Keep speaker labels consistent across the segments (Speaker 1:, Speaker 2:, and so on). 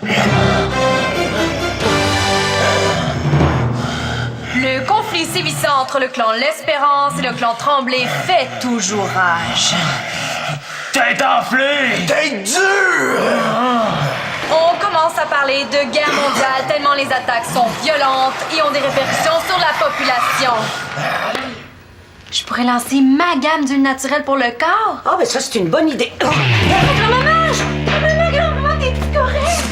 Speaker 1: Le conflit sévissant entre le clan L'Espérance et le clan Tremblay fait toujours rage.
Speaker 2: Tête enflée!
Speaker 3: Tête dure!
Speaker 1: On commence à parler de guerre mondiale tellement les attaques sont violentes et ont des répercussions sur la population. Je pourrais lancer ma gamme d'huile naturelle pour le corps.
Speaker 4: Ah, ben ça, c'est une bonne idée.
Speaker 1: Grand-maman, grand-maman, t'es-tu correct?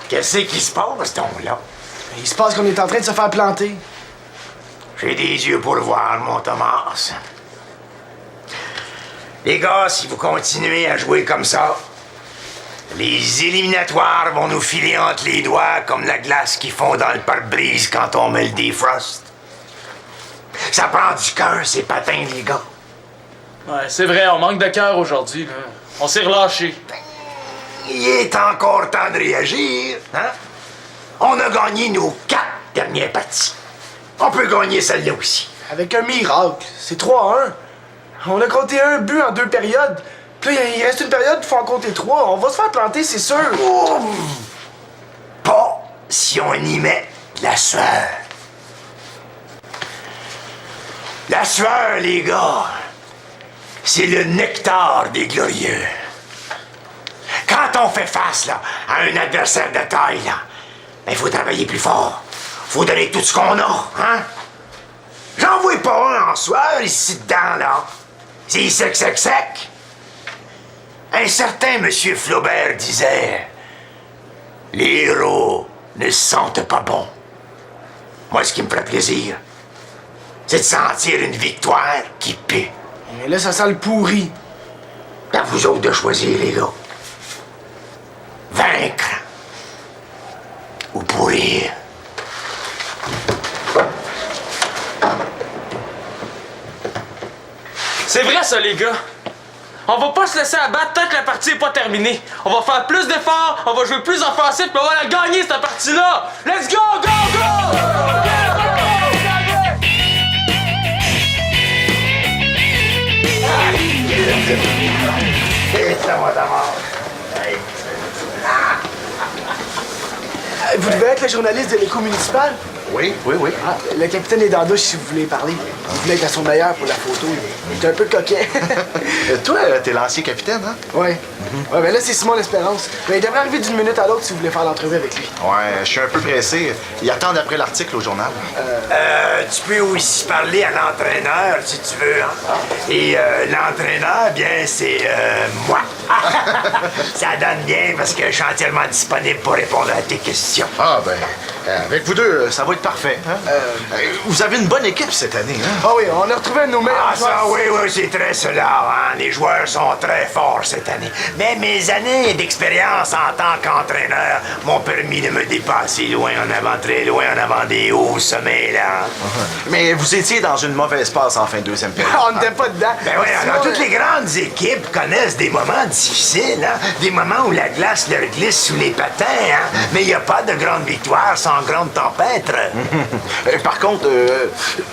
Speaker 3: Qu'est-ce qui se passe, donc, là?
Speaker 5: Il se passe qu'on est en train de se faire planter.
Speaker 3: J'ai des yeux pour le voir, mon Thomas. Les gars, si vous continuez à jouer comme ça, les éliminatoires vont nous filer entre les doigts comme la glace qui fond dans le pare-brise quand on met le defrost. Ça prend du cœur, ces patins, les gars.
Speaker 2: Ouais, c'est vrai, on manque de cœur aujourd'hui, là. On s'est relâché.
Speaker 3: Il est encore temps de réagir, hein? On a gagné nos 4 dernières parties. On peut gagner celle-là aussi.
Speaker 5: Avec un miracle. C'est 3-1. On a compté un but en 2 périodes. Puis là, il reste une période, il faut en compter 3. On va se faire planter, c'est sûr.
Speaker 3: Ouh! Pas si on y met de la sueur. La sueur, les gars, c'est le nectar des glorieux. Quand on fait face là, à un adversaire de taille, là, il faut travailler plus fort. Faut donner tout ce qu'on a, hein? J'en vois pas un en sueur ici dedans, là. C'est sec. Un certain monsieur Flaubert disait: les héros ne se sentent pas bons. Moi, ce qui me ferait plaisir, c'est de sentir une victoire qui pue.
Speaker 5: Mais là, ça sent le pourri.
Speaker 3: À vous autres de choisir, les gars. Vaincre ou pourrir.
Speaker 2: C'est vrai, ça, les gars. On va pas se laisser abattre tant que la partie est pas terminée. On va faire plus d'efforts, on va jouer plus offensif, puis on va la gagner, cette partie-là. Let's go, go, go!
Speaker 5: Vous devez être le journaliste de l'écho municipal?
Speaker 6: Oui.
Speaker 5: Ah, le capitaine est dans la douche si vous voulez parler. Il voulait être à son meilleur pour la photo. Il est un peu coquet.
Speaker 6: Toi, t'es l'ancien capitaine, hein?
Speaker 5: Ouais. Ouais, ben là, c'est Simon L'Espérance. Mais il devrait arriver d'une minute à l'autre si vous voulez faire l'entrevue avec lui.
Speaker 6: Ouais, je suis un peu pressé. Il attend après l'article au journal.
Speaker 3: Tu peux aussi parler à l'entraîneur si tu veux, hein? Et l'entraîneur, bien, c'est moi. Ça donne bien parce que je suis entièrement disponible pour répondre à tes questions.
Speaker 6: Ah, ben, avec vous deux, ça va être parfait. Hein? Vous avez une bonne équipe cette année, hein?
Speaker 5: Ah oui, on a retrouvé un de nos meilleurs
Speaker 3: Ah, ça, oui, c'est très cela, hein? Les joueurs sont très forts cette année. Mais mes années d'expérience en tant qu'entraîneur m'ont permis de me dépasser loin en avant, très loin en avant des hauts sommets, là.
Speaker 6: Mais vous étiez dans une mauvaise passe en fin de deuxième période.
Speaker 5: On n'était pas dedans.
Speaker 3: Ben oui, alors toutes les grandes équipes connaissent des moments difficiles, hein? Des moments où la glace leur glisse sous les patins, hein? Mais il n'y a pas de grande victoire sans grande tempête.
Speaker 6: Par contre,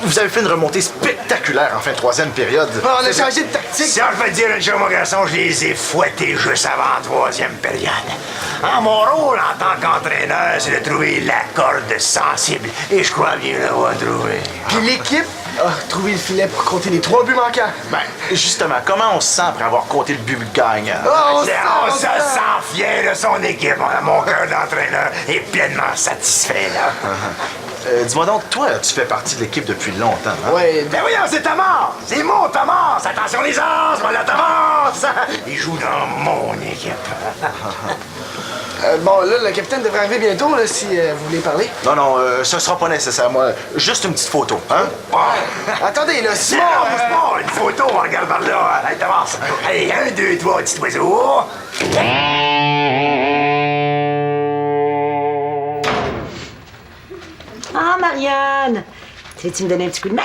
Speaker 6: vous avez fait une remontée spectaculaire en fin de troisième période.
Speaker 5: Ah, on a changé de tactique.
Speaker 3: Si on peut dire une chose, mon garçon, je les ai fouettés juste avant la troisième période. Hein, mon rôle en tant qu'entraîneur, c'est de trouver la corde sensible. Et je crois bien l'avoir trouvé.
Speaker 5: Puis l'équipe a trouvé le filet pour compter les 3 buts manquants.
Speaker 6: Ben, justement, comment on se sent après avoir compté le but gagnant?
Speaker 5: Oh,
Speaker 3: On se sent fier de son équipe. Mon cœur d'entraîneur est pleinement satisfait, là.
Speaker 6: Dis-moi donc, toi, tu fais partie de l'équipe depuis longtemps, hein?
Speaker 5: Ouais,
Speaker 3: Ben voyons, c'est Thomas! C'est mon Thomas! Attention les as, voilà Thomas! Il joue dans mon équipe.
Speaker 5: Bon, là, le capitaine devrait arriver bientôt, là, si vous voulez parler.
Speaker 6: Non, non, ce sera pas nécessaire, moi. Juste une petite photo, hein?
Speaker 5: Attendez, là, Simon...
Speaker 3: Non, bouge pas, une photo, regarde par là. Allez, t'avances. Allez, 1, 2, 3, petit oiseau.
Speaker 4: Ah, Marianne! Tu veux-tu me donner un petit coup de main?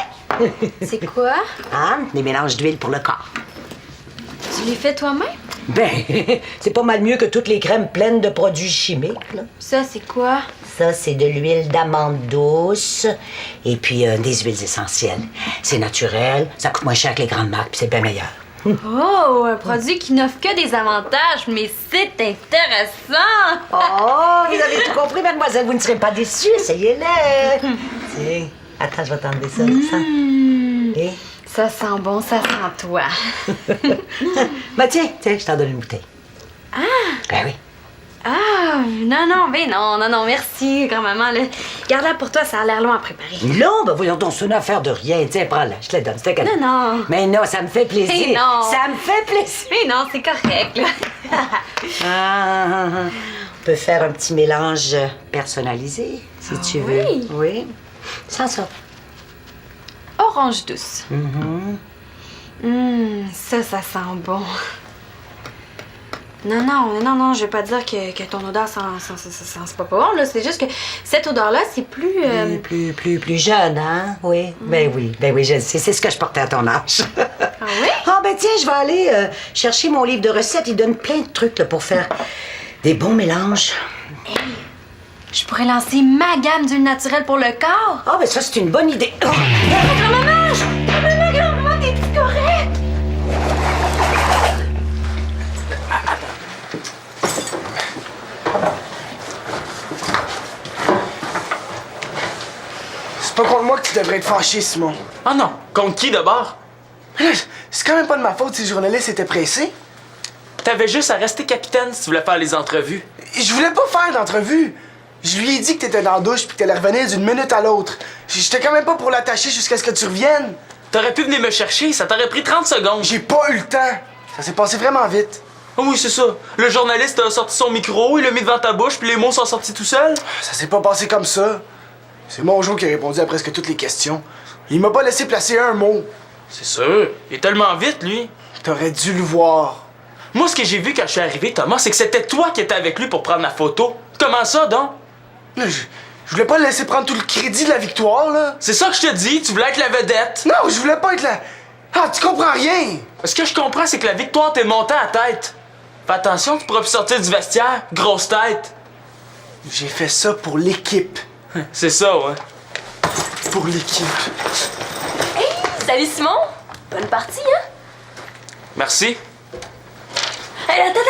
Speaker 1: C'est quoi?
Speaker 4: Hein? Des mélanges d'huile pour le corps.
Speaker 1: Tu les fais toi-même?
Speaker 4: Ben, c'est pas mal mieux que toutes les crèmes pleines de produits chimiques, là.
Speaker 1: Ça, c'est quoi?
Speaker 4: Ça, c'est de l'huile d'amande douce et puis des huiles essentielles. C'est naturel, ça coûte moins cher que les grandes marques, puis c'est bien meilleur.
Speaker 1: Oh, un produit qui n'offre que des avantages, mais c'est intéressant!
Speaker 4: Oh, vous avez tout compris, mademoiselle, vous ne serez pas déçue, essayez-le. Tiens, attends, je vais t'enlever ça, ça. Et...
Speaker 1: Ça sent bon, ça sent toi.
Speaker 4: Ben tiens, je t'en donne une bouteille.
Speaker 1: Ah!
Speaker 4: Ben oui.
Speaker 1: Ah, non, merci, grand-maman. Là. Garde-la pour toi, ça a l'air long à préparer.
Speaker 4: Non, ben voyons donc, c'est une affaire de rien. Tiens, prends-la, je te la donne, c'est cadeau.
Speaker 1: Non.
Speaker 4: Mais non, ça me fait plaisir.
Speaker 1: Mais non.
Speaker 4: Ça me fait plaisir.
Speaker 1: Mais non, c'est correct, là.
Speaker 4: On peut faire un petit mélange personnalisé, si tu veux.
Speaker 1: oui?
Speaker 4: Oui. Sans ça.
Speaker 1: Orange douce. Ça sent bon. Non, je vais pas dire que ton odeur sent pas bon, là. C'est juste que cette odeur-là, c'est plus...
Speaker 4: Plus jeune, hein? Oui. Ben oui, je sais. C'est ce que je portais à ton âge.
Speaker 1: Ah oui?
Speaker 4: Ah, ben tiens, je vais aller chercher mon livre de recettes. Il donne plein de trucs là, pour faire des bons mélanges.
Speaker 1: Je pourrais lancer ma gamme d'huile naturelle pour le corps.
Speaker 4: Ah, ben ça, c'est une bonne idée. Oh!
Speaker 1: Grand-maman, t'es-tu correct?
Speaker 5: C'est pas contre moi que tu devrais être fâché, Simon.
Speaker 2: Ah non, contre qui d'abord?
Speaker 5: Mais là, c'est quand même pas de ma faute si le journaliste était pressé.
Speaker 2: T'avais juste à rester capitaine si tu voulais faire les entrevues.
Speaker 5: Je voulais pas faire d'entrevue. Je lui ai dit que t'étais dans la douche puis que t'allais revenir d'une minute à l'autre. J'étais quand même pas pour l'attacher jusqu'à ce que tu reviennes.
Speaker 2: T'aurais pu venir me chercher, ça t'aurait pris 30 secondes.
Speaker 5: J'ai pas eu le temps. Ça s'est passé vraiment vite.
Speaker 2: Oh oui, c'est ça. Le journaliste a sorti son micro, il l'a mis devant ta bouche, puis les mots sont sortis tout seuls.
Speaker 5: Ça s'est pas passé comme ça. C'est Mongeau qui a répondu à presque toutes les questions. Il m'a pas laissé placer un mot.
Speaker 2: C'est sûr. Il est tellement vite, lui.
Speaker 5: T'aurais dû le voir.
Speaker 2: Moi, ce que j'ai vu quand je suis arrivé, Thomas, c'est que c'était toi qui étais avec lui pour prendre la photo. Comment ça, donc?
Speaker 5: Là, je voulais pas le laisser prendre tout le crédit de la victoire, là.
Speaker 2: C'est ça que je te dis, tu voulais être la vedette.
Speaker 5: Non, je voulais pas être la... Ah, tu comprends rien.
Speaker 2: Ce que je comprends, c'est que la victoire t'est montée à la tête. Fais attention, tu pourras plus sortir du vestiaire. Grosse tête.
Speaker 5: J'ai fait ça pour l'équipe.
Speaker 2: C'est ça, ouais.
Speaker 5: Pour l'équipe.
Speaker 7: Hey, salut Simon! Bonne partie, hein?
Speaker 2: Merci.
Speaker 7: Hey, attends!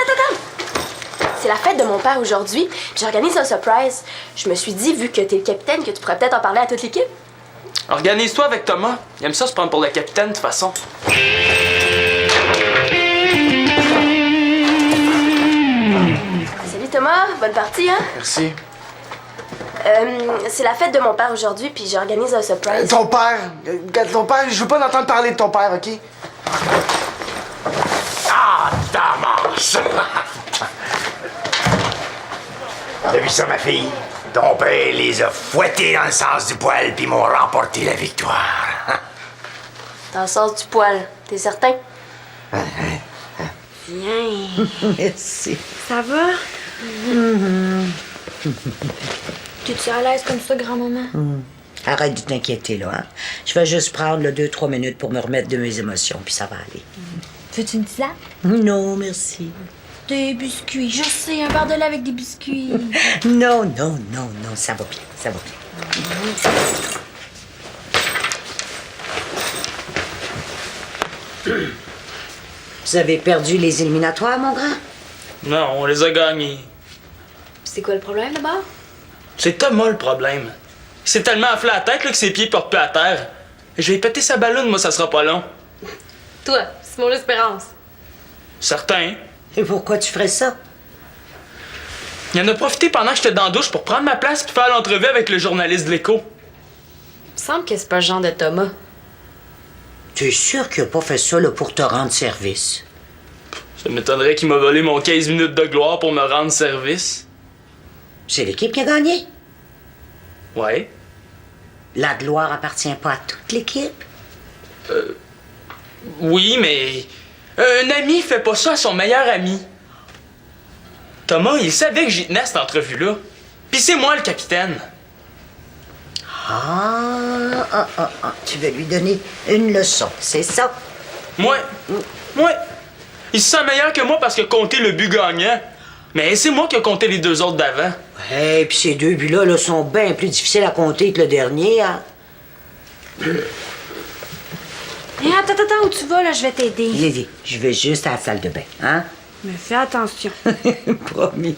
Speaker 7: C'est la fête de mon père aujourd'hui, puis j'organise un surprise. Je me suis dit, vu que t'es le capitaine, que tu pourrais peut-être en parler à toute l'équipe.
Speaker 2: Organise-toi avec Thomas. Il aime ça se prendre pour le capitaine, de toute façon.
Speaker 7: Salut Thomas, bonne partie, hein?
Speaker 5: Merci.
Speaker 7: C'est la fête de mon père aujourd'hui, puis j'organise un surprise.
Speaker 5: Ton père. Regarde, ton père, je veux pas entendre parler de ton père, OK?
Speaker 3: Ah, Damas! T'as vu ça, ma fille? Ton père les a fouettés dans le sens du poil puis m'ont remporté la victoire.
Speaker 7: Dans le sens du poil, t'es certain?
Speaker 1: Viens.
Speaker 4: Merci.
Speaker 1: Ça va? T'es-tu à l'aise comme ça, grand-maman?
Speaker 4: Arrête de t'inquiéter, là, hein? Je vais juste prendre 2-3 minutes pour me remettre de mes émotions, puis ça va aller.
Speaker 1: Veux-tu une tisane?
Speaker 4: Non, merci.
Speaker 1: Des biscuits, je sais, un verre de lait avec des biscuits.
Speaker 4: Non, ça va bien, ça va bien. Vous avez perdu les éliminatoires, mon grand?
Speaker 2: Non, on les a gagnés.
Speaker 7: C'est quoi le problème d'abord?
Speaker 2: C'est Thomas le problème. Il s'est tellement enflé la tête là, que ses pieds portent plus à terre. Et je vais péter sa ballonne, moi, ça sera pas long.
Speaker 7: Toi, Simon l'Espérance.
Speaker 2: Certain.
Speaker 4: Et pourquoi tu ferais ça?
Speaker 2: Il en a profité pendant que j'étais dans la douche pour prendre ma place puis faire l'entrevue avec le journaliste de l'Écho.
Speaker 7: Il me semble que c'est pas le genre de Thomas.
Speaker 4: Tu es sûr qu'il a pas fait ça là, pour te rendre service?
Speaker 2: Ça m'étonnerait qu'il m'a volé mon 15 minutes de gloire pour me rendre service.
Speaker 4: C'est l'équipe qui a gagné.
Speaker 2: Ouais.
Speaker 4: La gloire appartient pas à toute l'équipe.
Speaker 2: Oui, mais un ami fait pas ça à son meilleur ami. Thomas, il savait que j'y tenais à cette entrevue-là. Puis c'est moi le capitaine.
Speaker 4: Tu veux lui donner une leçon, c'est ça?
Speaker 2: Moi, il se sent meilleur que moi parce qu'il a compté le but gagnant. Mais c'est moi qui ai compté les 2 autres d'avant.
Speaker 4: Et puis ces 2 buts-là là, sont bien plus difficiles à compter que le dernier, hein?
Speaker 1: Hé, attends, où tu vas, là? Je vais t'aider.
Speaker 4: Lily, je vais juste à la salle de bain, hein?
Speaker 1: Mais fais attention.
Speaker 4: Promis.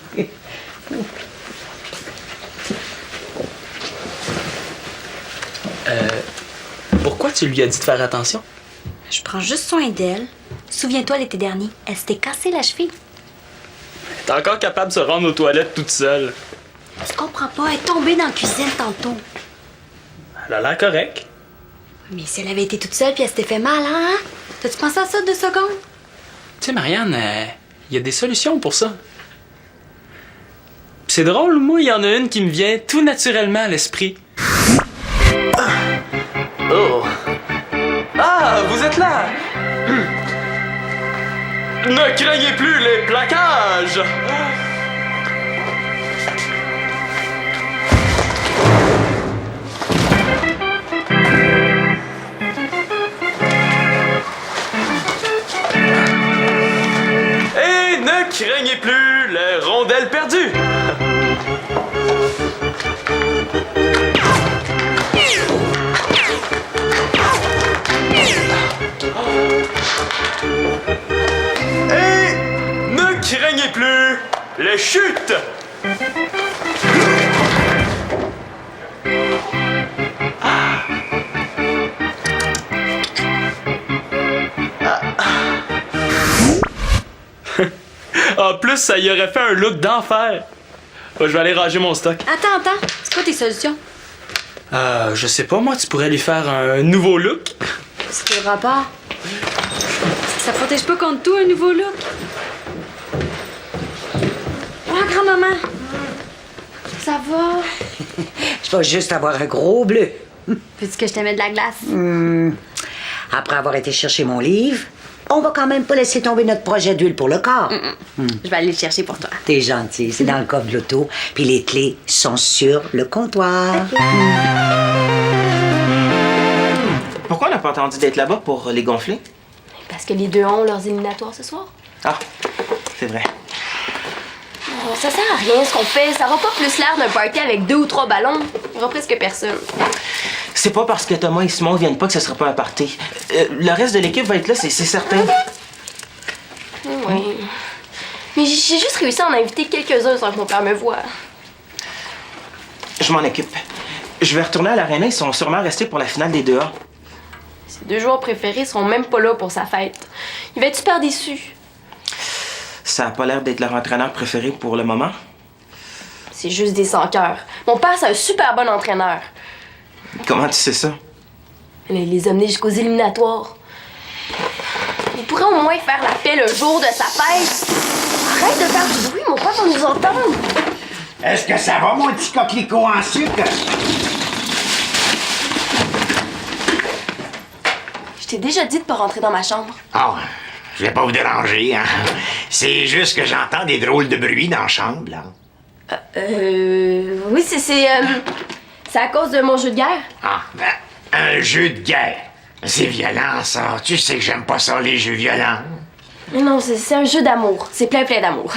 Speaker 2: Pourquoi tu lui as dit de faire attention?
Speaker 1: Je prends juste soin d'elle. Souviens-toi, l'été dernier, elle s'était cassé la cheville.
Speaker 2: T'es encore capable de se rendre aux toilettes toute seule.
Speaker 1: Tu comprends pas, elle est tombée dans la cuisine tantôt.
Speaker 2: Elle a l'air correcte.
Speaker 1: Mais si elle avait été toute seule puis elle s'était fait mal, hein? T'as-tu pensé à ça 2 secondes?
Speaker 2: Tu sais, Marianne, il y a des solutions pour ça. Puis c'est drôle, moi, il y en a une qui me vient tout naturellement à l'esprit. Oh! Ah, vous êtes là! Ne craignez plus les plaquages! Et ne craignez plus les rondelles perdues! Et ne craignez plus les chutes! En plus, ça y aurait fait un look d'enfer. Je vais aller ranger mon stock.
Speaker 1: Attends. C'est quoi tes solutions?
Speaker 2: Je sais pas, moi, tu pourrais lui faire un nouveau look.
Speaker 1: C'est quel rapport? Ça protège pas contre tout, un nouveau look? Oh, grand-maman! Ça va?
Speaker 4: Je vais juste avoir un gros bleu.
Speaker 1: Veux-tu que je te mette de la glace?
Speaker 4: Après avoir été chercher mon livre, on va quand même pas laisser tomber notre projet d'huile pour le corps.
Speaker 1: Je vais aller le chercher pour toi.
Speaker 4: T'es gentil, c'est dans le coffre de l'auto, puis les clés sont sur le comptoir.
Speaker 8: Pourquoi on n'a pas entendu d'être là-bas pour les gonfler?
Speaker 7: Parce que les 2 ont leurs éliminatoires ce soir.
Speaker 8: Ah, c'est vrai.
Speaker 7: Oh, ça sert à rien ce qu'on fait. Ça aura pas plus l'air d'un party avec 2 ou 3 ballons. Il y aura presque personne.
Speaker 8: C'est pas parce que Thomas et Simon viennent pas que ce sera pas un party. Le reste de l'équipe va être là, c'est certain.
Speaker 7: Oui. Mais j'ai juste réussi à en inviter quelques-uns sans que mon père me voie.
Speaker 8: Je m'en occupe. Je vais retourner à l'aréna, ils sont sûrement restés pour la finale des 2A.
Speaker 7: Ses 2 joueurs préférés seront même pas là pour sa fête. Il va être super déçu.
Speaker 8: Ça a pas l'air d'être leur entraîneur préféré pour le moment.
Speaker 7: C'est juste des sans-cœurs. Mon père, c'est un super bon entraîneur.
Speaker 8: Comment tu sais ça?
Speaker 7: Il les a menés jusqu'aux éliminatoires. Il pourrait au moins faire la paix le jour de sa fête. Arrête de faire du bruit, mon père va nous entendre.
Speaker 3: Est-ce que ça va, mon petit coquelicot en sucre?
Speaker 7: Je t'ai déjà dit de pas rentrer dans ma chambre.
Speaker 3: Ah, je vais pas vous déranger, hein. C'est juste que j'entends des drôles de bruits dans la chambre, là.
Speaker 7: Oui, c'est à cause de mon jeu de guerre.
Speaker 3: Ah, ben, un jeu de guerre. C'est violent, ça. Tu sais que j'aime pas ça, les jeux violents.
Speaker 7: Mais non, c'est un jeu d'amour. C'est plein d'amour.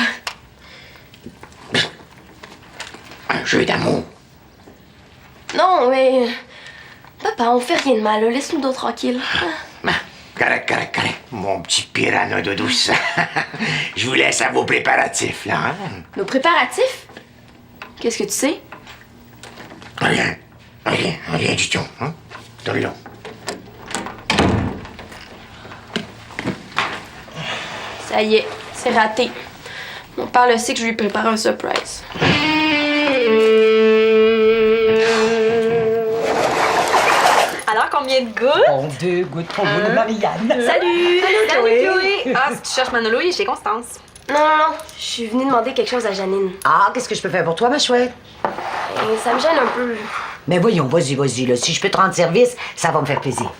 Speaker 3: Un jeu d'amour.
Speaker 7: Non, mais... Papa, on fait rien de mal, là. Laisse-nous donc tranquille.
Speaker 3: Ben, correct. Mon petit piranha de douce. Je vous laisse à vos préparatifs, là, hein?
Speaker 7: Nos préparatifs? Qu'est-ce que tu sais?
Speaker 3: Rien du tout, hein? Donne là.
Speaker 7: Ça y est, c'est raté. Mon père le sait que je lui prépare un surprise.
Speaker 1: Alors, combien de gouttes?
Speaker 4: On 2 gouttes pour vous de Marianne.
Speaker 1: Salut! Salut, Chloé! Ah, si tu cherches Manolo, il est chez Constance.
Speaker 7: Non. Je suis venue demander quelque chose à Janine.
Speaker 4: Ah, qu'est-ce que je peux faire pour toi, ma chouette?
Speaker 7: Et ça me gêne un peu.
Speaker 4: Mais voyons, vas-y, là. Si je peux te rendre service, ça va me faire plaisir.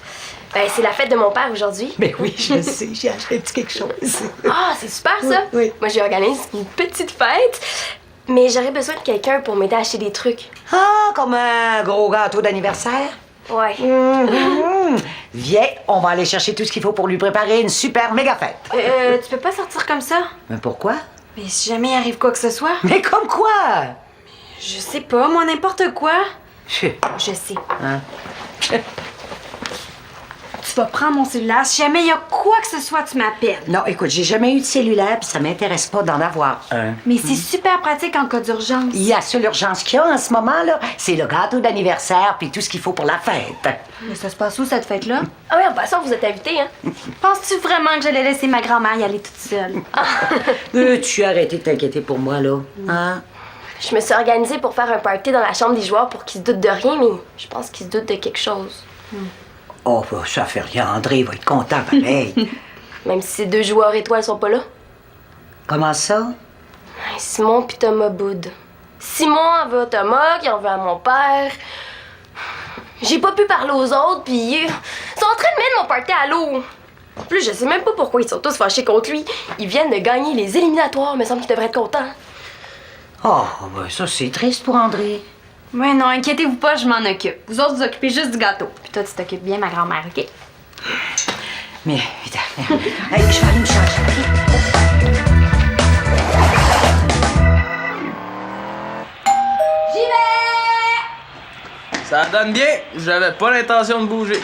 Speaker 7: Ben, c'est la fête de mon père aujourd'hui.
Speaker 4: Mais oui, je sais, j'ai acheté un petit quelque chose.
Speaker 7: Ah, c'est super ça!
Speaker 4: Oui.
Speaker 7: Moi, j'ai organisé une petite fête, mais j'aurais besoin de quelqu'un pour m'aider à acheter des trucs.
Speaker 4: Ah, comme un gros gâteau d'anniversaire?
Speaker 7: Ouais.
Speaker 4: Viens, on va aller chercher tout ce qu'il faut pour lui préparer une super méga fête.
Speaker 1: Tu peux pas sortir comme ça?
Speaker 4: Mais pourquoi?
Speaker 1: Mais si jamais il arrive quoi que ce soit?
Speaker 4: Mais comme quoi?
Speaker 1: Je sais pas, moi, n'importe quoi.
Speaker 4: Chut.
Speaker 1: Je sais.
Speaker 4: Hein?
Speaker 1: Tu vas prendre mon cellulaire. Si jamais il y a quoi que ce soit, tu m'appelles.
Speaker 4: Non, écoute, j'ai jamais eu de cellulaire, puis ça m'intéresse pas d'en avoir un.
Speaker 1: Mais c'est super pratique en cas d'urgence.
Speaker 4: Il y a seule urgence qu'il y a en ce moment, là, c'est le gâteau d'anniversaire, puis tout ce qu'il faut pour la fête.
Speaker 1: Mais ça se passe où, cette fête-là?
Speaker 7: Ah oui, en passant, vous êtes invités, hein?
Speaker 1: Penses-tu vraiment que j'allais laisser ma grand-mère y aller toute seule?
Speaker 4: Tu as arrêté de t'inquiéter pour moi, là? Hein?
Speaker 7: Je me suis organisée pour faire un party dans la chambre des joueurs pour qu'ils se doutent de rien, mais je pense qu'ils se doutent de quelque chose.
Speaker 4: Oh, bah, ça fait rien, André va être content, pareil.
Speaker 7: Même si ces 2 joueurs étoiles sont pas là.
Speaker 4: Comment ça?
Speaker 7: Simon puis Thomas Boud. Simon en veut à Thomas, qui en veut à mon père. J'ai pas pu parler aux autres, puis ils sont en train de mettre mon party à l'eau. En plus, je sais même pas pourquoi ils sont tous fâchés contre lui. Ils viennent de gagner les éliminatoires, me semble qu'ils devraient être contents.
Speaker 4: Oh, ben ça, c'est triste pour André.
Speaker 1: Ouais, non, inquiétez-vous pas, je m'en occupe. Vous autres, vous occupez juste du gâteau. Puis toi, tu t'occupes bien, ma grand-mère, OK?
Speaker 4: Mais, putain, hey, je vais aller me changer.
Speaker 1: J'y vais!
Speaker 2: Ça donne bien, j'avais pas l'intention de bouger.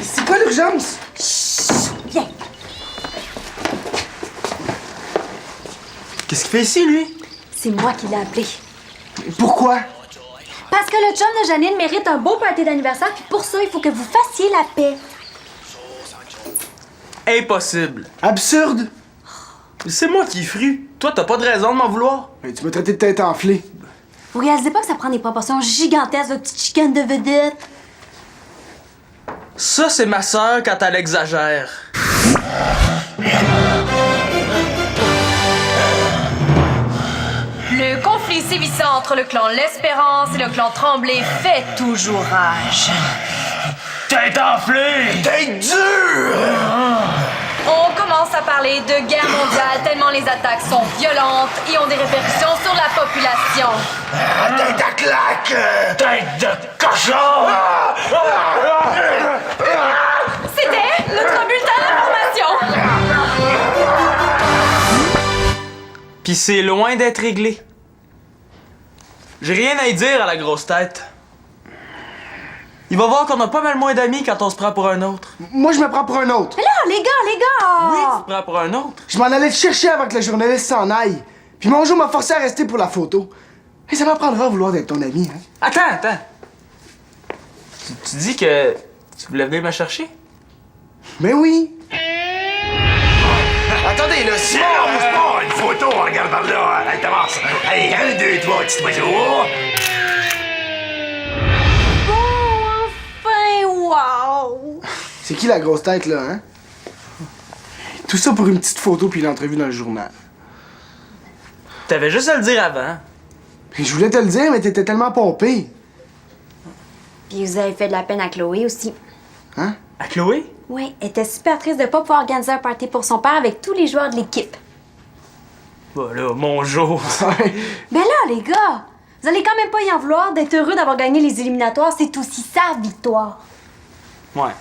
Speaker 5: C'est quoi l'urgence?
Speaker 1: Viens.
Speaker 2: Qu'est-ce qu'il fait ici, lui?
Speaker 1: C'est moi qui l'ai appelé.
Speaker 5: Pourquoi?
Speaker 1: Parce que le chum de Janine mérite un beau party d'anniversaire, puis pour ça, il faut que vous fassiez la paix.
Speaker 2: Impossible.
Speaker 5: Absurde!
Speaker 2: C'est moi qui ai fru. Toi, t'as pas de raison de m'en vouloir.
Speaker 5: Mais tu m'as traité de tête enflée.
Speaker 1: Vous réalisez pas que ça prend des proportions gigantesques de petite chicane de vedette?
Speaker 2: Ça, c'est ma sœur quand elle exagère.
Speaker 1: Le conflit sévissant entre le clan L'Espérance et le clan Tremblay fait toujours rage.
Speaker 3: Tête enflée! Tête dure!
Speaker 1: On commence à parler de guerre mondiale tellement les attaques sont violentes et ont des répercussions sur la population.
Speaker 3: Tête à claque! Tête de cochon!
Speaker 1: C'était notre bulletin d'information.
Speaker 2: Pis c'est loin d'être réglé. J'ai rien à y dire à la grosse tête. Il va voir qu'on a pas mal moins d'amis quand on se prend pour un autre.
Speaker 5: Moi, je me prends pour un autre.
Speaker 1: Mais là, les gars!
Speaker 2: Oui, tu te prends pour un autre.
Speaker 5: Je m'en allais te chercher avant que le journaliste s'en aille. Puis mon jour m'a forcé à rester pour la photo. Et ça m'apprendra à vouloir être ton ami, hein?
Speaker 2: Attends. Tu dis que tu voulais venir me chercher?
Speaker 5: Mais oui.
Speaker 6: Attendez, là,
Speaker 3: C'est
Speaker 6: Simon!
Speaker 3: là, une photo, regarde par là. Allez, commence. Allez, 1, 2, 3, petit oiseau.
Speaker 1: Enfin, wow!
Speaker 5: C'est qui la grosse tête, là, hein? Tout ça pour une petite photo puis une entrevue dans le journal.
Speaker 2: T'avais juste à le dire avant.
Speaker 5: Puis je voulais te le dire, mais t'étais tellement pompé.
Speaker 1: Puis vous avez fait de la peine à Chloé aussi.
Speaker 5: Hein?
Speaker 2: À Chloé?
Speaker 1: Oui, elle était super triste de pas pouvoir organiser un party pour son père avec tous les joueurs de l'équipe.
Speaker 2: Voilà, mon jour.
Speaker 1: Ben là, les gars, vous allez quand même pas y en vouloir d'être heureux d'avoir gagné les éliminatoires, c'est aussi sa victoire.
Speaker 2: Ouais.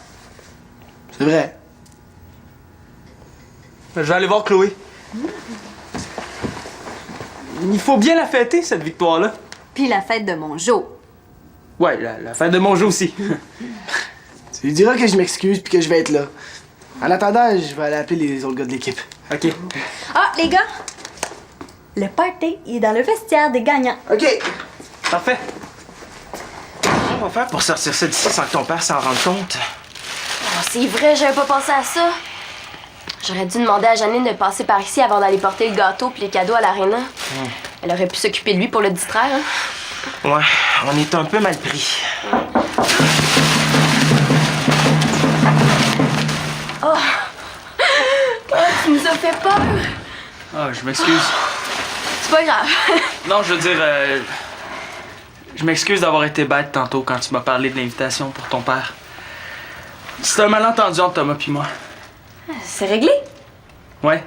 Speaker 5: C'est vrai.
Speaker 2: Je vais aller voir Chloé. Il faut bien la fêter, cette victoire-là.
Speaker 1: Puis la fête de mon Jo.
Speaker 2: Ouais, la fête de mon jeu aussi.
Speaker 5: Tu lui diras que je m'excuse puis que je vais être là. En attendant, je vais aller appeler les autres gars de l'équipe.
Speaker 2: OK.
Speaker 1: Ah, les gars, le party est dans le vestiaire des gagnants.
Speaker 5: OK.
Speaker 2: Parfait.
Speaker 8: Comment on va faire pour sortir ça d'ici sans que ton père s'en rende compte?
Speaker 7: Oh, c'est vrai, j'avais pas pensé à ça. J'aurais dû demander à Janine de passer par ici avant d'aller porter le gâteau puis les cadeaux à l'aréna. Elle aurait pu s'occuper de lui pour le distraire. Hein?
Speaker 8: Ouais, on est un peu mal pris.
Speaker 2: Ah, je m'excuse.
Speaker 7: C'est pas grave.
Speaker 2: Non, je veux dire, je m'excuse d'avoir été bête tantôt quand tu m'as parlé de l'invitation pour ton père. C'est un malentendu entre Thomas puis moi.
Speaker 7: C'est réglé?
Speaker 2: Ouais.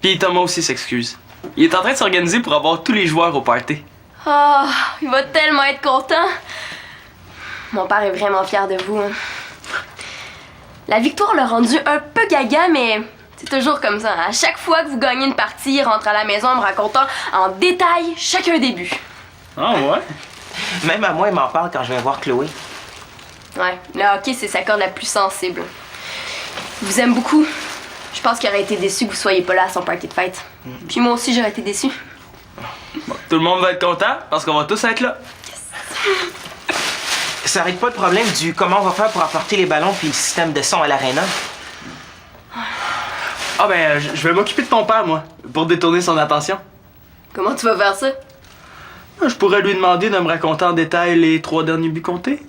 Speaker 2: Puis Thomas aussi s'excuse. Il est en train de s'organiser pour avoir tous les joueurs au party.
Speaker 7: Oh, il va tellement être content. Mon père est vraiment fier de vous. Hein. La victoire l'a rendu un peu gaga, mais c'est toujours comme ça. À chaque fois que vous gagnez une partie, il rentre à la maison en me racontant en détail chacun des buts.
Speaker 2: Ah ouais?
Speaker 8: Même à moi, il m'en parle quand je vais voir Chloé.
Speaker 7: Ouais, le hockey, c'est sa corde la plus sensible. Il vous aime beaucoup. Je pense qu'il aurait été déçu que vous soyez pas là à son party de fête. Puis moi aussi, j'aurais été déçue.
Speaker 2: Bon, tout le monde va être content parce qu'on va tous être là.
Speaker 8: Ça règle pas le problème du comment on va faire pour apporter les ballons puis le système de son à l'aréna.
Speaker 2: Ah ben, je vais m'occuper de ton père, moi, pour détourner son attention.
Speaker 7: Comment tu vas faire ça?
Speaker 2: Je pourrais lui demander de me raconter en détail les 3 derniers buts comptés.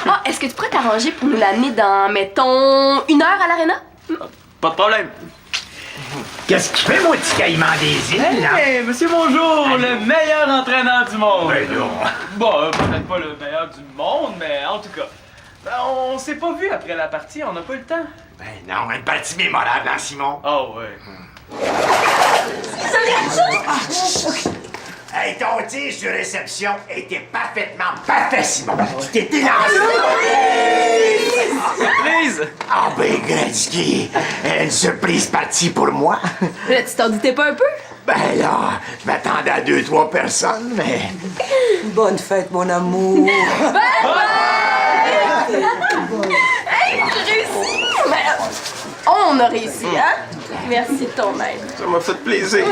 Speaker 7: Ah, est-ce que tu pourrais t'arranger pour nous l'amener dans, mettons, 1 heure à l'aréna?
Speaker 2: Pas de problème.
Speaker 3: Qu'est-ce qu'il fait, mon petit caïman des îles, là?
Speaker 2: Hey, monsieur Bonjour, le meilleur entraîneur du monde.
Speaker 3: Ben non.
Speaker 2: Bon, peut-être pas le meilleur du monde, mais en tout cas. Ben, on s'est pas vu après la partie, on n'a pas eu le temps.
Speaker 3: Ben non, une partie mémorable, hein, Simon?
Speaker 2: Oh ouais.
Speaker 3: Hey, ton tir sur réception était parfaitement parfait, Simon. Tu t'étais lancé.
Speaker 2: Surprise!
Speaker 3: Ah ben, Gretzky, une surprise partie pour moi.
Speaker 7: Là, tu t'en doutais pas un peu?
Speaker 3: Ben là, je m'attendais à 2-3 personnes, mais...
Speaker 4: Bonne fête, mon amour.
Speaker 7: Hey, j'ai réussi! Ben, on a réussi, hein? Merci de ton aide.
Speaker 6: Ça m'a fait plaisir.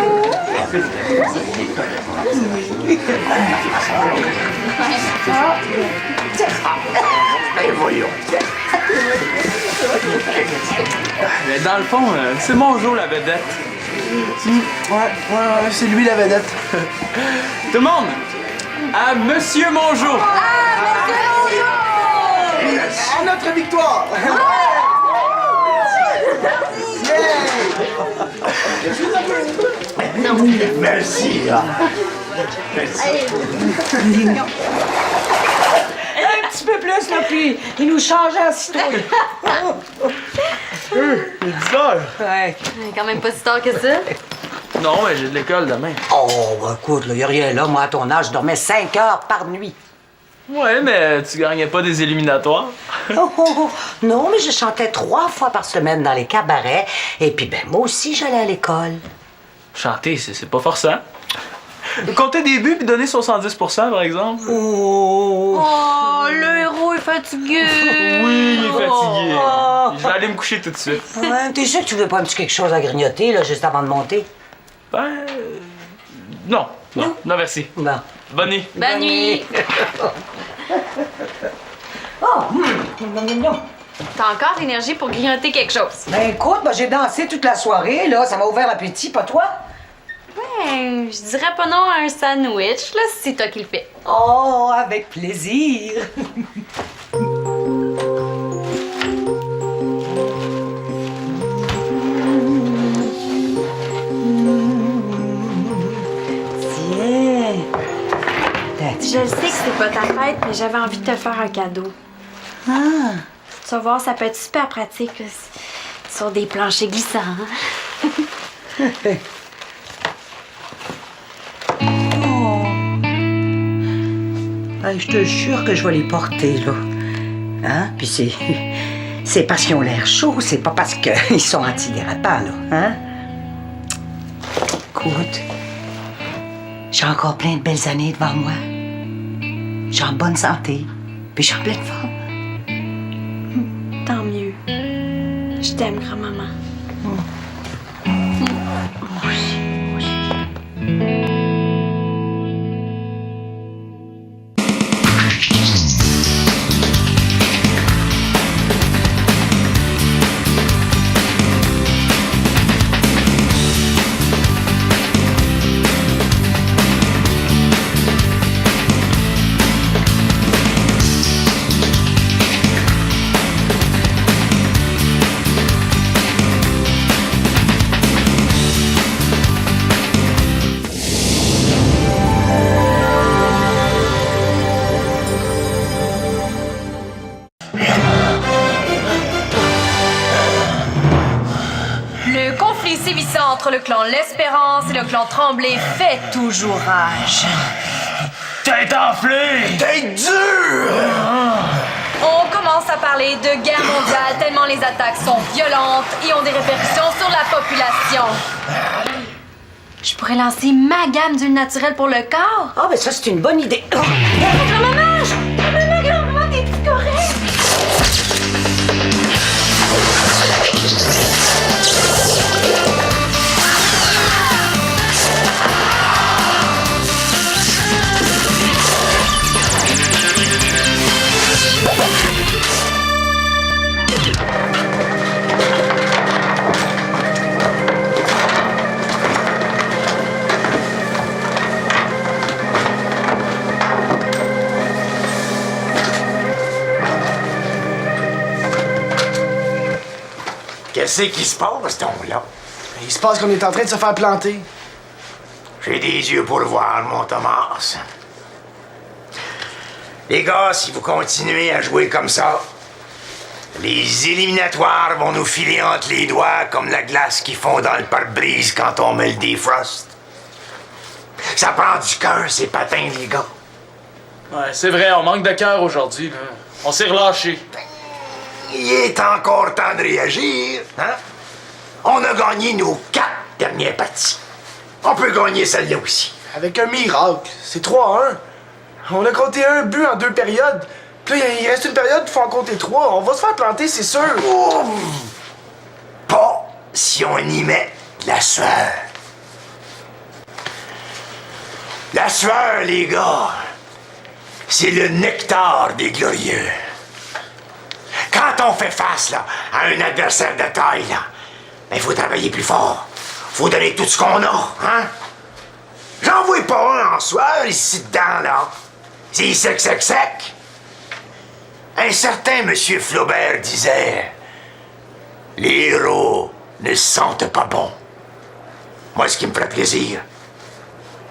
Speaker 3: Ben voyons.
Speaker 2: Mais dans le fond, c'est Monjo la vedette.
Speaker 5: Ouais, c'est lui la vedette.
Speaker 2: Tout le monde, à Monsieur Monjo!
Speaker 5: À notre victoire!
Speaker 3: Merci, là. Merci.
Speaker 4: Un petit peu plus, là, puis il nous changeait en citrouille.
Speaker 5: Il est 10 heures.
Speaker 4: Ouais.
Speaker 1: Quand même pas si tard que ça.
Speaker 2: Non, mais j'ai de l'école demain.
Speaker 4: Oh, bah, écoute, là, y a rien là. Moi, à ton âge, je dormais 5 heures par nuit.
Speaker 2: Ouais, mais tu gagnais pas des éliminatoires.
Speaker 4: Oh, oh, oh. Non, mais je chantais 3 fois par semaine dans les cabarets. Et puis, ben, moi aussi, j'allais à l'école.
Speaker 2: Chanter, c'est pas forçant. Compter des buts puis donner 70%, par exemple.
Speaker 4: Oh!
Speaker 1: Oh, le héros est fatigué.
Speaker 2: Oui, il est fatigué.
Speaker 4: Oh.
Speaker 2: Je vais aller me coucher tout de suite.
Speaker 4: Ouais, t'es sûr que tu veux pas un petit quelque chose à grignoter, là, juste avant de monter?
Speaker 2: Ben... Non, merci.
Speaker 4: Bon.
Speaker 2: Bonne nuit.
Speaker 1: Bonne nuit.
Speaker 4: Oh!
Speaker 1: T'as encore l'énergie pour grignoter quelque chose.
Speaker 4: Ben, écoute, ben, j'ai dansé toute la soirée, là. Ça m'a ouvert l'appétit, pas toi?
Speaker 1: Ouais, je dirais pas non à un sandwich, là, si c'est toi qui le fais.
Speaker 4: Oh, avec plaisir.
Speaker 1: Je le sais que c'est pas ta fête, mais j'avais envie de te faire un cadeau.
Speaker 4: Ah.
Speaker 1: Tu vas voir, ça peut être super pratique là, sur des planchers glissants.
Speaker 4: Hey, je te jure que je vais les porter, là. Hein? Puis c'est parce qu'ils ont l'air chauds, c'est pas parce qu'ils sont antidérapants, là. Hein? Écoute, j'ai encore plein de belles années devant moi. Je suis en bonne santé, puis je suis en pleine forme.
Speaker 1: Tant mieux. Je t'aime, grand-maman. sévissant entre le clan L'Espérance et le clan Tremblay fait toujours rage.
Speaker 3: Tête enflée! Tête dure!
Speaker 1: On commence à parler de guerre mondiale tellement les attaques sont violentes et ont des répercussions sur la population. Je pourrais lancer ma gamme d'huile naturelle pour le corps.
Speaker 4: Ah, ben ça, c'est une bonne idée. Oh! Grand-maman, grand-maman, t'es-tu correct?
Speaker 3: Qu'est-ce qui se passe, donc, là?
Speaker 5: Il se passe qu'on est en train de se faire planter.
Speaker 3: J'ai des yeux pour le voir, mon Thomas. Les gars, si vous continuez à jouer comme ça, les éliminatoires vont nous filer entre les doigts comme la glace qui fond dans le pare-brise quand on met le defrost. Ça prend du cœur, ces patins, les gars.
Speaker 2: Ouais, c'est vrai, on manque de cœur aujourd'hui, là. On s'est relâché.
Speaker 3: Il est encore temps de réagir, hein? On a gagné nos 4 dernières parties. On peut gagner celle-là aussi.
Speaker 5: Avec un miracle. C'est 3-1. On a compté un but en 2 périodes. Puis là, il reste une période, il faut en compter 3. On va se faire planter, c'est sûr.
Speaker 3: Oh! Pas si on y met de la sueur. La sueur, les gars, c'est le nectar des glorieux. Quand on fait face là, à un adversaire de taille, là, il faut travailler plus fort. Faut donner tout ce qu'on a, hein? J'en vois pas un en sueur ici dedans, là. C'est sec. Un certain monsieur Flaubert disait: les héros ne se sentent pas bons. Moi, ce qui me ferait plaisir,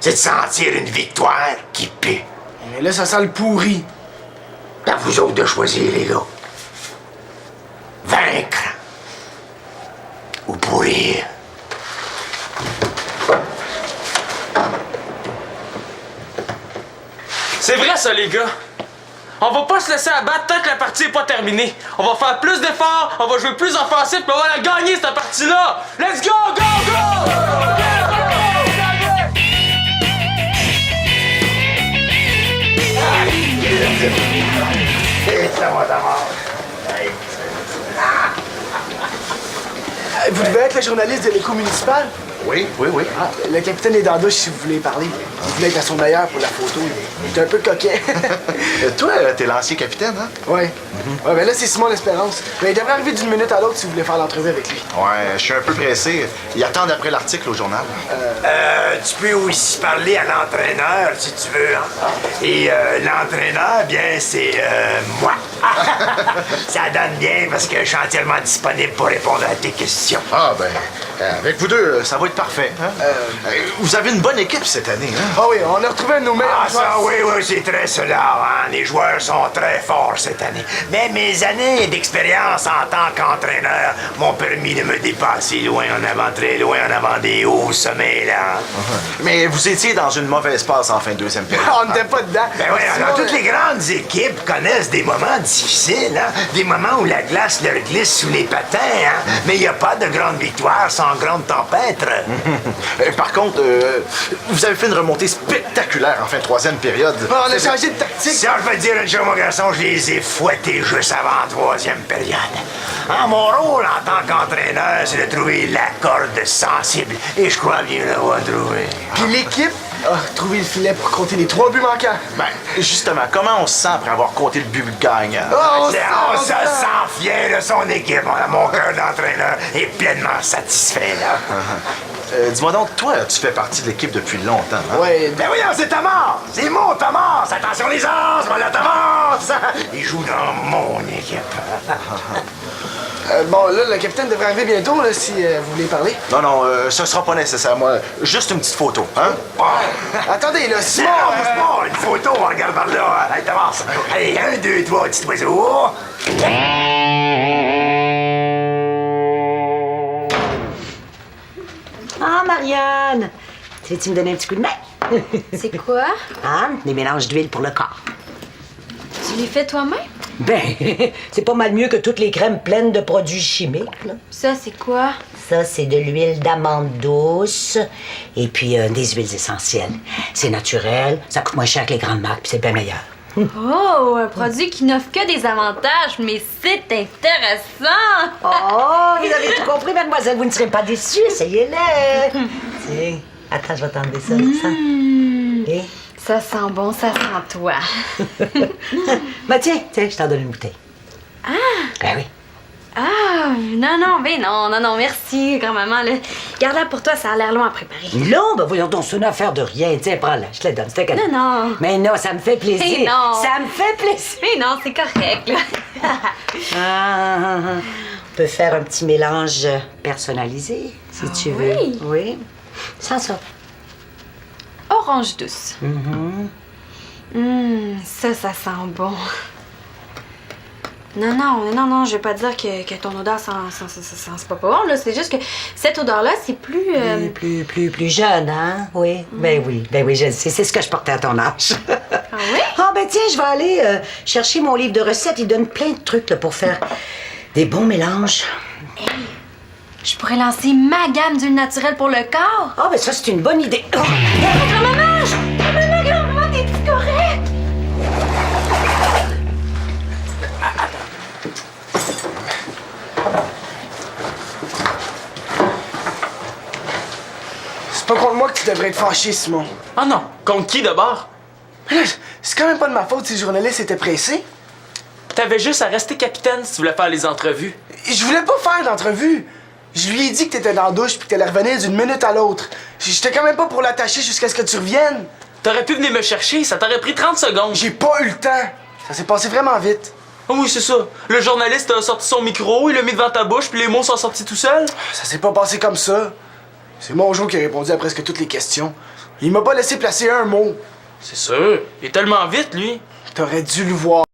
Speaker 3: c'est de sentir une victoire qui pue.
Speaker 5: Mais là, ça sent le pourri.
Speaker 3: À vous autres de choisir, les gars. Vaincre ou pourrir.
Speaker 2: C'est vrai, ça, les gars. On va pas se laisser abattre tant que la partie est pas terminée. On va faire plus d'efforts, on va jouer plus offensif, puis on va la gagner, cette partie-là. Let's go, go, go!
Speaker 5: Vous devez être le journaliste de l'écho municipal?
Speaker 6: Oui.
Speaker 5: Ah, le capitaine est dans la douche si vous voulez parler. Il voulait être à son meilleur pour la photo. Il est un peu coquet.
Speaker 6: Toi, t'es l'ancien capitaine, hein?
Speaker 5: Ouais. Ouais, ben là, c'est Simon L'Espérance. Mais il devrait arriver d'une minute à l'autre si vous voulez faire l'entrevue avec lui.
Speaker 6: Ouais, je suis un peu pressé. Il attend d'après l'article au journal.
Speaker 3: Tu peux aussi parler à l'entraîneur si tu veux. Hein? Et l'entraîneur, bien, c'est moi. Ça donne bien parce que je suis entièrement disponible pour répondre à tes questions.
Speaker 6: Ah, ben, avec vous deux, ça va être parfait. Hein? Vous avez une bonne équipe cette année, hein?
Speaker 5: Ah oui, on a retrouvé un de nos meilleurs
Speaker 3: Ah, ça, oui, c'est très cela. Hein? Les joueurs sont très forts cette année. Mais mes années d'expérience en tant qu'entraîneur m'ont permis de me dépasser loin en avant, très loin en avant des hauts sommets, là.
Speaker 6: Mais vous étiez dans une mauvaise passe en fin de deuxième période.
Speaker 5: On n'était pas dedans.
Speaker 3: Ben oui, alors toutes les grandes équipes connaissent des moments difficiles, hein? Des moments où la glace leur glisse sous les patins, hein? Mais il n'y a pas de grande victoire sans grande tempête.
Speaker 6: Par contre, vous avez fait une remontée spectaculaire en fin de troisième période.
Speaker 5: On a changé de tactique.
Speaker 3: Si on peut dire une chose, mon garçon, je les ai fouettés juste avant la troisième période. Hein, mon rôle en tant qu'entraîneur, c'est de trouver la corde sensible. Et je crois bien l'avoir trouvé.
Speaker 5: Puis l'équipe a trouvé le filet pour compter les 3 buts manquants.
Speaker 6: Ben, justement, comment on se sent après avoir compté le but gagnant?
Speaker 3: On se sent fier de son équipe. Mon cœur d'entraîneur est pleinement satisfait, là.
Speaker 6: Dis-moi donc, toi, tu fais partie de l'équipe depuis longtemps, hein?
Speaker 5: Ouais,
Speaker 3: Ben voyons, c'est Thomas! C'est mon Thomas! Attention les os, voilà Thomas! Il joue dans mon équipe.
Speaker 5: bon, là, le capitaine devrait arriver bientôt, là, si vous voulez parler.
Speaker 6: Non, ce sera pas nécessaire, moi. Juste une petite photo, hein?
Speaker 5: Attendez, là, Simon...
Speaker 3: Non, une photo, on regarde par là. Allez, Thomas. Allez, 1, 2, 3, petit oiseau.
Speaker 4: Ah, Marianne! Tu veux-tu me donner un petit coup de main?
Speaker 1: C'est quoi?
Speaker 4: Ah, des mélanges d'huile pour le corps.
Speaker 1: Tu les fais toi-même?
Speaker 4: Ben, c'est pas mal mieux que toutes les crèmes pleines de produits chimiques, là.
Speaker 1: Ça, c'est quoi?
Speaker 4: Ça, c'est de l'huile d'amande douce et puis des huiles essentielles. C'est naturel, ça coûte moins cher que les grandes marques, puis c'est bien meilleur.
Speaker 1: Oh, un produit qui n'offre que des avantages, mais c'est intéressant!
Speaker 4: Oh, vous avez tout compris, mademoiselle, vous ne serez pas déçue, essayez-le. Tiens, attends, je vais t'enlever ça, ça. Et?
Speaker 1: Ça sent bon, ça sent toi.
Speaker 4: Ben tiens, je t'en donne une bouteille. Ah! Ben oui.
Speaker 1: Ah, non, merci, grand-maman. Là. Garde-la pour toi, ça a l'air long à préparer.
Speaker 4: Non, ben voyons donc, c'est une affaire de rien. Tiens, prends-la, je te la donne, c'est cadeau.
Speaker 1: Non.
Speaker 4: Mais non, ça me fait plaisir.
Speaker 1: Mais non.
Speaker 4: Ça me fait plaisir.
Speaker 1: Mais non, c'est correct, là.
Speaker 4: On peut faire un petit mélange personnalisé, si tu veux.
Speaker 1: oui?
Speaker 4: Oui. Sans ça.
Speaker 1: Orange douce. Ça sent bon. Non, je vais pas dire que ton odeur sent c'est pas bon, là. C'est juste que cette odeur-là, c'est plus...
Speaker 4: Plus jeune, hein? Oui. Ben oui, je sais. C'est ce que je portais à ton âge.
Speaker 1: Ah oui?
Speaker 4: Ah, ben tiens, je vais aller chercher mon livre de recettes. Il donne plein de trucs là, pour faire des bons mélanges.
Speaker 1: Je pourrais lancer ma gamme d'huile naturelle pour le corps.
Speaker 4: Ah, ben ça, c'est une bonne idée. Oh.
Speaker 1: Grand-maman, t'es-tu correct?
Speaker 5: C'est pas contre moi que tu devrais être fâché, Simon.
Speaker 2: Ah non, contre qui d'abord?
Speaker 5: Mais là, c'est quand même pas de ma faute si les journalistes étaient pressés.
Speaker 2: T'avais juste à rester capitaine si tu voulais faire les entrevues.
Speaker 5: Je voulais pas faire d'entrevue. Je lui ai dit que t'étais dans la douche puis que t'allais revenir d'une minute à l'autre. J'étais quand même pas pour l'attacher jusqu'à ce que tu reviennes.
Speaker 2: T'aurais pu venir me chercher, ça t'aurait pris 30 secondes.
Speaker 5: J'ai pas eu le temps. Ça s'est passé vraiment vite.
Speaker 2: Ah oui, c'est ça. Le journaliste a sorti son micro, il l'a mis devant ta bouche, puis les mots sont sortis tout seuls.
Speaker 5: Ça s'est pas passé comme ça. C'est Monjo qui a répondu à presque toutes les questions. Il m'a pas laissé placer un mot.
Speaker 2: C'est sûr. Il est tellement vite, lui.
Speaker 5: T'aurais dû le voir.